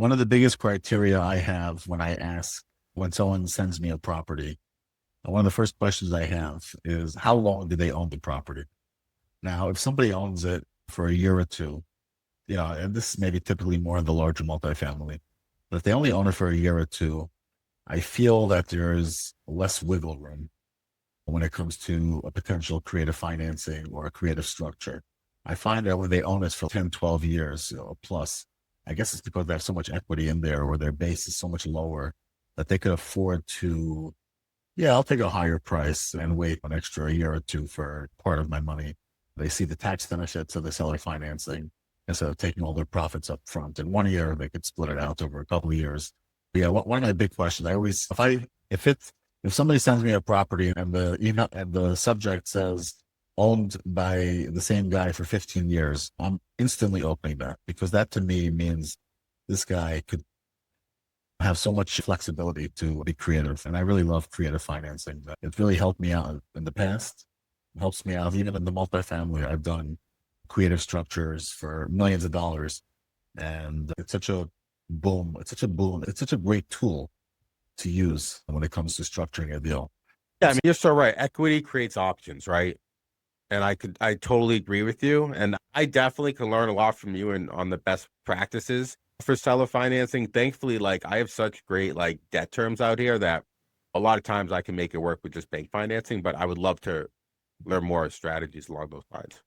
One of the biggest criteria I have when someone sends me a property, one of the first questions I have is how long do they own the property? Now, if somebody owns it for a year or two, and this is maybe typically more in the larger multifamily, but if they only own it for a year or two, I feel that there's less wiggle room when it comes to a potential creative financing or a creative structure. I find that when they own it for 10, 12 years, plus, I guess it's because they have so much equity in there or their base is so much lower that they could afford to, yeah, I'll take a higher price and wait an extra year or two for part of my money. They see the tax benefits of the seller financing instead of taking all their profits up front. In 1 year, they could split it out over a couple of years. But yeah, one of my big questions, I always, if somebody sends me a property and the email and the subject says owned by the same guy for 15 years, I'm instantly opening that because that to me means this guy could have so much flexibility to be creative. And I really love creative financing. It's really helped me out in the past. It helps me out even in the multifamily. I've done creative structures for millions of dollars. And it's such a boom. It's such a boom. It's such a great tool to use when it comes to structuring a deal. Yeah, I mean, you're so right. Equity creates options, right? And I totally agree with you. And I definitely can learn a lot from you and on the best practices for seller financing. Thankfully, like I have such great like debt terms out here that a lot of times I can make it work with just bank financing, but I would love to learn more strategies along those lines.